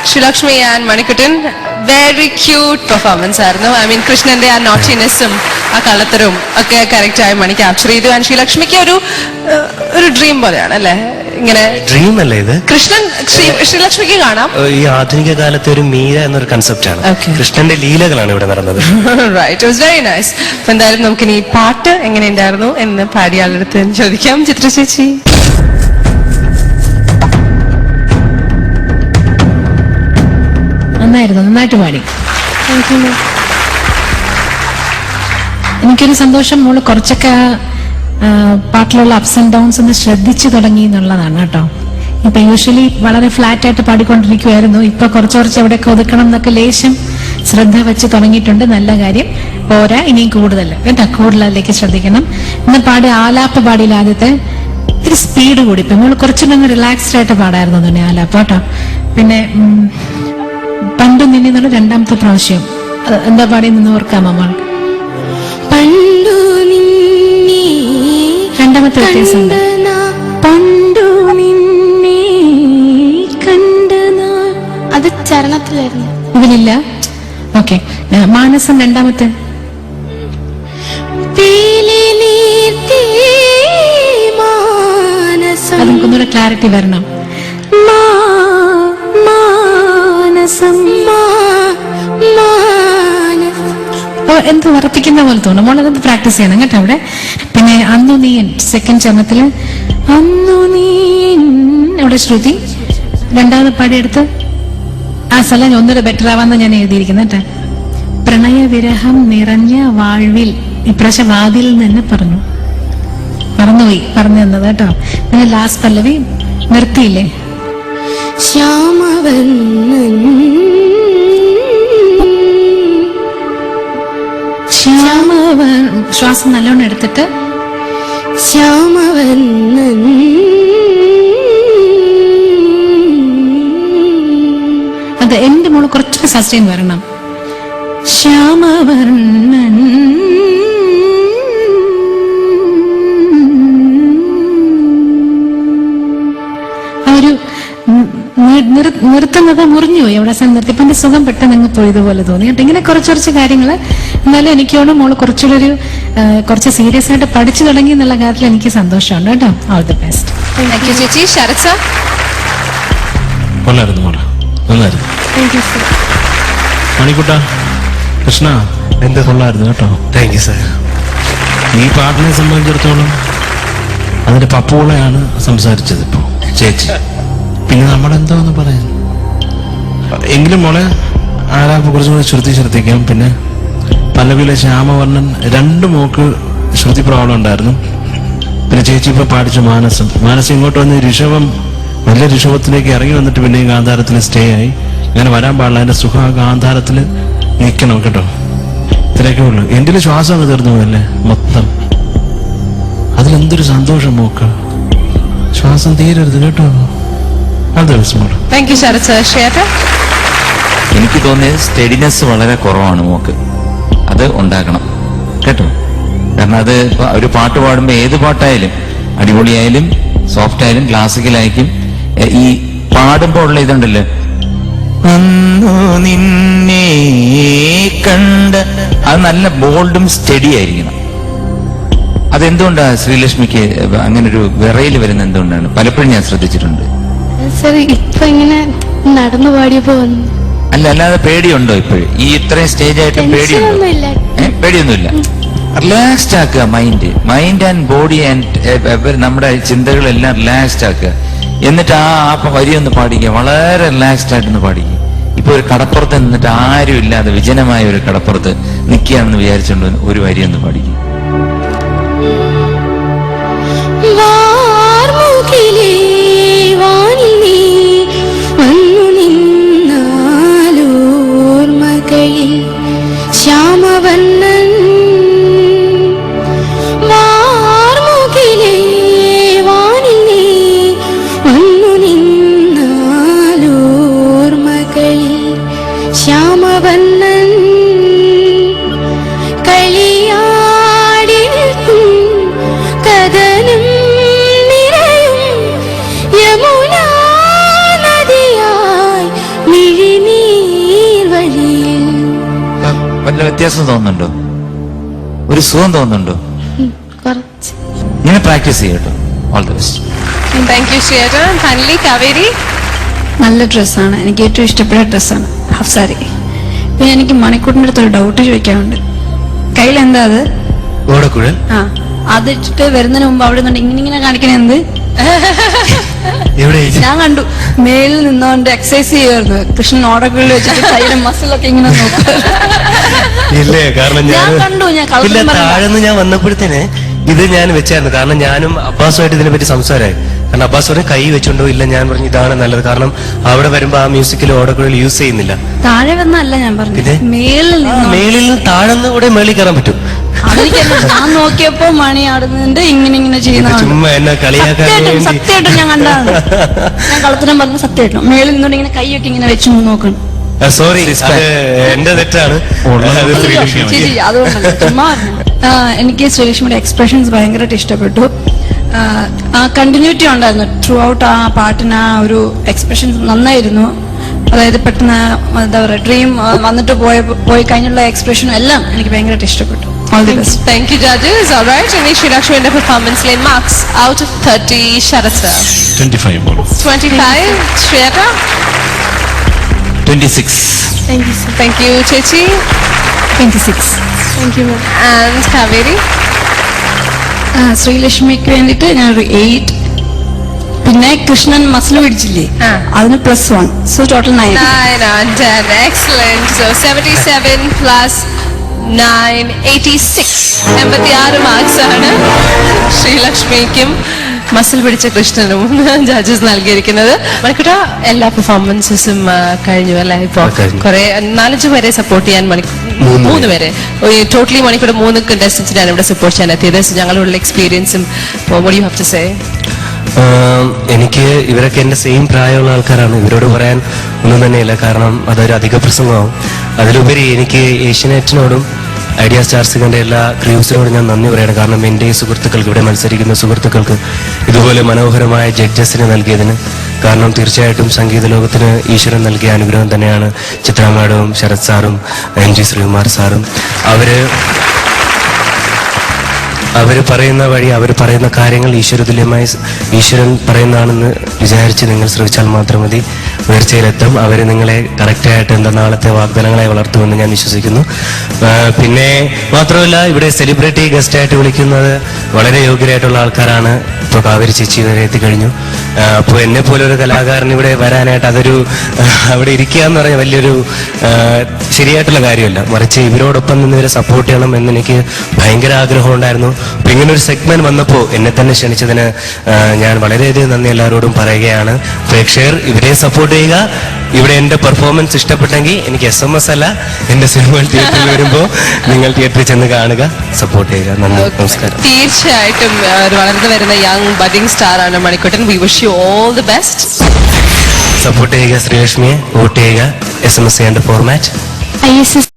Srilakshmi and Manikuttan, very cute performance ആയിരുന്നു. I mean കൃഷ്ണന്റെ ആ നോട്ടിനെസ്സും ആ കളത്തരവും ഒക്കെ കറക്റ്റ് ആയി മണി ക്യാപ്ചർ ചെയ്തു. ആൻഡ് ശ്രീലക്ഷ്മിക്ക് ഒരു ഡ്രീം പോലെയാണ് അല്ലേ? ഇങ്ങനെ ഡ്രീം അല്ലേ ഇത്? കൃഷ്ണൻ ശ്രീലക്ഷ്മിക്ക് കാണാം. ഈ ആധുനിക കാലത്തെ ഒരു മീര എന്നൊരു കൺസെപ്റ്റ് ആണ്. കൃഷ്ണന്റെ ലീലകളാണ് ഇവിടെ നടന്നത്. Right, it was very nice. അപ്പൊ എന്തായാലും നമുക്കിനി ഈ പാട്ട് എങ്ങനെയുണ്ടായിരുന്നു എന്ന് പാടിയാളുടെ അടുത്ത് ചോദിക്കാം. ചിത്ര ചേച്ചി. നന്നായിട്ട് പാടി. എനിക്കൊരു സന്തോഷം, മോള് കുറച്ചൊക്കെ പാട്ടിലുള്ള അപ്സ് ആൻഡ് ഡൗൺസ് ഒന്ന് ശ്രദ്ധിച്ചു തുടങ്ങി എന്നുള്ളതാണ് കേട്ടോ. ഇപ്പൊ യൂഷ്വലി വളരെ ഫ്ലാറ്റ് ആയിട്ട് പാടിക്കൊണ്ടിരിക്കുവായിരുന്നു. ഇപ്പൊ കുറച്ച് എവിടെയൊക്കെ ഒതുക്കണം എന്നൊക്കെ ലേശം ശ്രദ്ധ വെച്ച് തുടങ്ങിയിട്ടുണ്ട്. നല്ല കാര്യം. പോരാ, ഇനിയും കൂടുതൽ കേട്ടോ, കൂടുതലേക്ക് ശ്രദ്ധിക്കണം. ഇന്ന് ആലാപ്പ് പാടിയില്ല ആദ്യത്തെ ഇത്തിരി സ്പീഡ് കൂടി. ഇപ്പൊ മോള് കുറച്ചുകൂടെ റിലാക്സ്ഡ് ആയിട്ട് പാടായിരുന്നു തന്നെ ആലാപ്പ് കേട്ടോ. പിന്നെ പണ്ടു നിന്നുള്ള രണ്ടാമത്തെ പ്രാവശ്യം എന്താ പാടി നിന്ന് ഓർക്കാമോ മോൾ? പണ്ടു നിന്നെ രണ്ടാമത്തെ വ്യത്യാസമുണ്ട്. പണ്ടു നിന്നെ കണ്ട അത് ചരണത്തിലായിരുന്നു, ഇതിലില്ല. ഓക്കെ, മാനസം രണ്ടാമത്തെ. അത് നമുക്കൊന്നുകൂടെ ക്ലാരിറ്റി വരണം. എന്ത് ഉറപ്പിക്കുന്ന പോലെ തോന്നും. മോളത് പ്രാക്ടീസ് ചെയ്യണം കേട്ടോ അവിടെ. പിന്നെ അന്നു നീ സെക്കൻഡ് ചരണത്തില് അന്നു നീ അവിടെ ശ്രുതി രണ്ടാമത് പാടിയെടുത്ത് ആ സ്ഥലം ഒന്നുകൂടെ ബെറ്റർ ആവാന്ന് ഞാൻ എഴുതിയിരിക്കുന്നത് കേട്ടോ. പ്രണയവിരഹം നിറഞ്ഞ വാഴ്വിൽ ഇപ്രാവശ്യം വാതിൽ തന്നെ മറന്നുപോയി പറഞ്ഞു തന്നത് കേട്ടോ. പിന്നെ ലാസ്റ്റ് പല്ലവി നിർത്തിയില്ലേ? ശ്വാസം നല്ലോണം എടുത്തിട്ട് ശ്യാമവർണ്ണൻ അത് എന്റെ മോള് കുറച്ചൊക്കെ സസ്റ്റെയിൻ വരണം. ശ്യാമവർണ്ണൻ ഒരു നിർത്തുന്നത് മുറിഞ്ഞുപോയി. എവിടെ നിർത്തിയപ്പോ എന്റെ സുഖം പെട്ടെന്ന് അങ്ങ് പോയതുപോലെ തോന്നി കേട്ടോ. ഇങ്ങനെ കുറച്ച് കാര്യങ്ങള്. എന്നാലും എനിക്കോട് മോള് കുറച്ചുകൂടെ കുറച്ച് സീരിയസ് ആയിട്ട് പഠിച്ചു തുടങ്ങി എന്നുള്ള കാര്യത്തിൽ എനിക്ക് സന്തോഷമുണ്ട് കേട്ടോ. All the best. Thank U ചേച്ചി. ശരത് സർ. നന്നായിരുന്നു. മണിക്കുട്ട, കൃഷ്ണ എന്ത് കൊള്ളായിരുന്നു കേട്ടോ. Thank you sir. ഈ പാട്ടിനെ സംബന്ധിച്ചിടത്തോളം അതിന്റെ പപ്പുകളെയാണ് സംസാരിച്ചത് ഇപ്പോ ചേച്ചി. പിന്നെ നമ്മളെന്തോന്ന് പറയാൻ. എങ്കിലും മോളെ ആരാപ്പ് കുറച്ചുകൂടി ശ്രദ്ധിക്കാം. പിന്നെ പല്ലവിയിലെ ശ്യാമവർണ്ണൻ രണ്ട് മോക്ക് ശ്രുതി പ്രോബ്ലം ഉണ്ടായിരുന്നു. പിന്നെ ചേച്ചി ഇപ്പൊ പാടിച്ച മാനസം ഇങ്ങോട്ട് വന്ന് ഋഷഭം വലിയ ഋഷഭത്തിലേക്ക് ഇറങ്ങി വന്നിട്ട് പിന്നെ ഈ ഗാന്ധാരത്തിൽ സ്റ്റേ ആയി. അങ്ങനെ വരാൻ പാടില്ല. അതിന്റെ സുഖ ഗാന്ധാരത്തിൽ നിൽക്കണം കേട്ടോ. ഇത്രയൊക്കെ ഉള്ളു. എന്റെ ശ്വാസം അങ്ങ് തീർന്നു പോയല്ലേ മൊത്തം. അതിലെന്തൊരു സന്തോഷം മോക്ക്. ശ്വാസം തീരരുത് കേട്ടോ. Thank you Sarath sir. Swetha. എനിക്ക് തോന്നിയത് സ്റ്റഡിനെസ് വളരെ കുറവാണ് മോക്ക്. അത് ഉണ്ടാക്കണം കേട്ടോ. കാരണം അത് ഒരു പാട്ട് പാടുമ്പോ ഏത് പാട്ടായാലും അടിപൊളിയായാലും സോഫ്റ്റ് ആയാലും ക്ലാസിക്കലായിരിക്കും ഈ പാടുമ്പോ ഉള്ള ഇതുണ്ടല്ലോ അന്നു നിന്നെ കണ്ട അത് നല്ല ബോൾഡും സ്റ്റഡി ആയിരിക്കണം. അതെന്തുകൊണ്ടാ ശ്രീലക്ഷ്മിക്ക് അങ്ങനെ ഒരു വിറയിൽ വരുന്ന എന്തുകൊണ്ടാണ്? പലപ്പോഴും ഞാൻ ശ്രദ്ധിച്ചിട്ടുണ്ട്. സർ ഇപ്പൊ ഇങ്ങനെ നടന്നു പാടിയപ്പോ അല്ലാതെ പേടിയുണ്ടോ ഇപ്പോഴും? ഈ ഇത്രയും സ്റ്റേജ് ആയിട്ടും പേടിയുണ്ടോ? പേടിയൊന്നുമില്ല. റിലാക്സ്ഡ് ആക്കുക മൈൻഡ് ആൻഡ് ബോഡി ആൻഡ് നമ്മുടെ ചിന്തകളെല്ലാം റിലാക്സ്ഡ് ആക്കുക. എന്നിട്ട് ആ വരിയൊന്ന് പാടിക്കുക. വളരെ റിലാക്സ്ഡ് ആയിട്ടൊന്ന് പാടിക്കുക. ഇപ്പൊ ഒരു കടപ്പുറത്ത് നിന്നിട്ട് ആരും ഇല്ലാതെ വിജനമായ ഒരു കടപ്പുറത്ത് നിൽക്കുകയാണെന്ന് വിചാരിച്ചുകൊണ്ട് ഒരു വരിയൊന്ന് പാടിക്കുക. ശ്യാമവർണ്ണൻ വാർമുകിലേ വാനിൽ നീ വന്നു നിന്നാലോർമകളിൽ ശ്യാമവർണ്ണൻ കളിയാ വല്ല വ്യത്യാസം തോന്നുന്നുണ്ടോ? ഒരു സുഖം തോന്നുന്നുണ്ടോ? കുറച്ച്. ഇങ്ങനെ പ്രാക്ടീസ് ചെയ്യട്ടോ. All the best. Thank you ശ്രീയേട്ട. ഫൈനലി കാവേരി. നല്ല ഡ്രസ്സാണ്, എനിക്ക് ഏറ്റവും ഇഷ്ടപ്പെട്ട ഡ്രസ്സാണ് ഹാഫ് സാരി. പിന്നെ എനിക്ക് മണിക്കൂറിന്റെ അടുത്ത് ഒരു ഡൗട്ട് ചോദിക്കാനുണ്ട്. കയ്യിൽ എന്താ അത്? ഓടക്കുഴൽ. ആ, അത് ഇട്ടിട്ട് വരുന്നതിന് മുമ്പ് അവിടെ നിന്ന് ഇങ്ങനെ കാണിക്കണേ എന്ത്? എവിടെ ഞാൻ കണ്ടു മേലിൽ നിന്നോണ്ട് എക്സസൈസ് ചെയ്യുമായിരുന്നു. കൃഷ്ണൻ ഓടക്കുള്ളിൽ വെച്ചിട്ട് കൈയുടെ മസിലൊക്കെ ഇങ്ങനെ നോക്കും. ഇല്ലേ? കാരണം ഞാൻ കണ്ടു, ഞാൻ ഇല്ല, കളത്തിൽ താഴെന്ന് ഞാൻ വന്നപ്പോഴത്തേന് ഇത് ഞാൻ വെച്ചായിരുന്നു. കാരണം ഞാനും അബ്ബാസുമായിട്ട് ഇതിനെ പറ്റി സംസാരമായി. കാരണം അബ്ബാസ് പറഞ്ഞ കൈ വെച്ചോണ്ടോ ഇല്ല, ഞാൻ പറഞ്ഞു ഇതാണ് നല്ലത്. കാരണം അവിടെ വരുമ്പോ ആ മ്യൂസിക്കിൽ ഓടക്കുഴൽ യൂസ് ചെയ്യുന്നില്ല. താഴെ വന്നല്ല ഞാൻ പറഞ്ഞു, പിന്നെ? മേലിൽ നിന്ന്. മേളിൽ നിന്ന് താഴെന്ന് കൂടെ മേളിൽ കയറാൻ പറ്റും. അതെനിക്കറിയാം. ഞാൻ നോക്കിയപ്പോ മണി ആടുന്നുണ്ട്, ഇങ്ങനെ ഇത് ചെയ്യുന്നതാണ്. ചുമ്മാ എന്നെ കളിയാക്കാൻ വേണ്ടി. സത്യമായിട്ടും ഞാൻ കണ്ടതാണ്. ഞാൻ കളത്തിനും പറഞ്ഞു സത്യമായിട്ടും മേളിൽ നിന്നോണ്ട് ഇങ്ങനെ കൈയൊക്കെ ഇങ്ങനെ വെച്ച് നോക്കണം. സോറി, അത് എന്റെ തെറ്റാണ്. അത് ശ്രീലക്ഷ്മി. ചേച്ചി അതുകൊണ്ടല്ല, ചുമ്മാ പറഞ്ഞു. എനിക്ക് ശ്രീലക്ഷ്മിയുടെ എക്സ്പ്രഷൻസ് ഭയങ്കരമായിട്ട് ഇഷ്ടപ്പെട്ടു. ആ കണ്ടിന്യൂറ്റി ഉണ്ടായിരുന്നു ത്രൂ ഔട്ട്. ആ പാട്ടിന് ആ ഒരു എക്സ്പ്രഷൻസ് നന്നായിരുന്നു. അതായത് പെട്ടെന്ന് എന്താ പറയുക, ഡ്രീം വന്നിട്ട് പോയി കഴിഞ്ഞുള്ള എക്സ്പ്രഷനും എല്ലാം എനിക്ക് ഭയങ്കരമായിട്ട് ഇഷ്ടപ്പെട്ടു. All the best. Thank you, judges. All right. ഇനി ശ്രീലക്ഷ്മിയുടെ പെർഫോമൻസിലെ marks out of 30. Sarath sir. 25 മോള്. 25. Shweta. 26. Thank you sir. Thank you, ചേച്ചി. 26. Thank you ma'am. And Kaveri. ശ്രീലക്ഷ്മിക്ക് വേണ്ടിയിട്ട് ഞാനൊരു 8. പിന്നെ കൃഷ്ണൻ മസിൽ പിടിച്ചില്ലേ, അതിന് +1. So total 9. 9 on 10. Excellent. So 77 plus 9, 86. 86 marks ആണ് ശ്രീലക്ഷ്മിക്കും മസിൽ പിടിച്ച കൃഷ്ണനും ജഡ്ജസ് നൽകിയിരിക്കുന്നത്. മണിക്കൂട്ട, എല്ലാ പെർഫോമൻസസും കഴിഞ്ഞു അല്ലെ? ഇപ്പൊ കഴിഞ്ഞു. കുറെ 4-5 പേരെ സപ്പോർട്ട് ചെയ്യാൻ 3 പേരെ ടോട്ടലി മണിക്കൂടെ 3 കണ്ടസ്റ്റൻസിനാണ് ഇവിടെ സപ്പോർട്ട് ചെയ്യാൻ എത്തിയത്. ഞങ്ങളുടെ എക്സ്പീരിയൻസും what do you have to say? എനിക്ക് ഇവരൊക്കെ എന്റെ സെയിം പ്രായമുള്ള ആൾക്കാരാണ്. ഇവരോട് പറയാൻ ഒന്നും തന്നെയില്ല, കാരണം അതൊരു അധിക പ്രസംഗമാവും. അതിലുപരി എനിക്ക് ഏഷ്യനെറ്റിനോടും ഐഡിയ സ്റ്റാർസിന്റെ എല്ലാ ക്രൂസിനോടും ഞാൻ നന്ദി പറയണം. കാരണം എൻ്റെ ഈ സുഹൃത്തുക്കൾക്ക്, ഇവിടെ മത്സരിക്കുന്ന സുഹൃത്തുക്കൾക്ക് ഇതുപോലെ മനോഹരമായ ജഡ്ജസിന് നൽകിയതിന്. കാരണം തീർച്ചയായിട്ടും സംഗീത ലോകത്തിന് ഈശ്വരൻ നൽകിയ അനുഗ്രഹം തന്നെയാണ് ചിത്രാ മാഡവും ശരത് സാറും MG ശ്രീകുമാർ സാറും. അവർ പറയുന്ന വഴി, അവർ പറയുന്ന കാര്യങ്ങൾ ഈശ്വരതുല്യമായി ഈശ്വരൻ പറയുന്നതാണെന്ന് വിചാരിച്ച് നിങ്ങൾ ശ്രമിച്ചാൽ മാത്രം മതി, ഉയർച്ചയിലെത്തും. അവർ നിങ്ങളെ കറക്റ്റായിട്ട് എന്താ നാളത്തെ വാഗ്ദാനങ്ങളെ വളർത്തുമെന്ന് ഞാൻ വിശ്വസിക്കുന്നു. പിന്നെ മാത്രമല്ല, ഇവിടെ സെലിബ്രിറ്റി ഗസ്റ്റായിട്ട് വിളിക്കുന്നത് വളരെ യോഗ്യരായിട്ടുള്ള ആൾക്കാരാണ്. ഇപ്പോൾ കാവേരി ചേച്ചി വരെ എത്തിക്കഴിഞ്ഞു. അപ്പോൾ എന്നെ പോലെ ഒരു കലാകാരൻ ഇവിടെ വരാനായിട്ട് അതൊരു അവിടെ ഇരിക്കുക എന്ന് പറഞ്ഞാൽ വലിയൊരു ശരിയായിട്ടുള്ള കാര്യമല്ല. മറിച്ച് ഇവരോടൊപ്പം നിന്ന് ഇവരെ സപ്പോർട്ട് ചെയ്യണം എന്ന് എനിക്ക് ഭയങ്കര ആഗ്രഹം ഉണ്ടായിരുന്നു. അപ്പൊ ഇങ്ങനൊരു സെഗ്മെന്റ് വന്നപ്പോൾ എന്നെ തന്നെ ക്ഷണിച്ചതിന് ഞാൻ വളരെയധികം നന്ദി എല്ലാവരോടും പറയുകയാണ്. പ്രേക്ഷകർ ഇവരെ സപ്പോർട്ട് ചെയ്യുക. ഇവിടെ എന്റെ പെർഫോമൻസ് ഇഷ്ടപ്പെട്ടെങ്കിൽ എനിക്ക് SMS അല്ല, എന്റെ സിനിമകൾ തിയേറ്ററിൽ വരുമ്പോൾ നിങ്ങൾ തിയേറ്ററിൽ ചെന്ന് കാണുക, സപ്പോർട്ട് ചെയ്യുക. നന്ദി, നമസ്കാരം. തീർച്ചയായിട്ടും ഒരു വളർന്നു വരുന്ന യങ് ബഡിംഗ് സ്റ്റാർ ആണ് Manikuttan. We wish you all the best. Support ചെയ്യുക ശ്രീലക്ഷ്മിയെ, വോട്ട് ചെയ്യുക. SMS ചെയ്യേണ്ട ഫോർമാറ്റ് ISS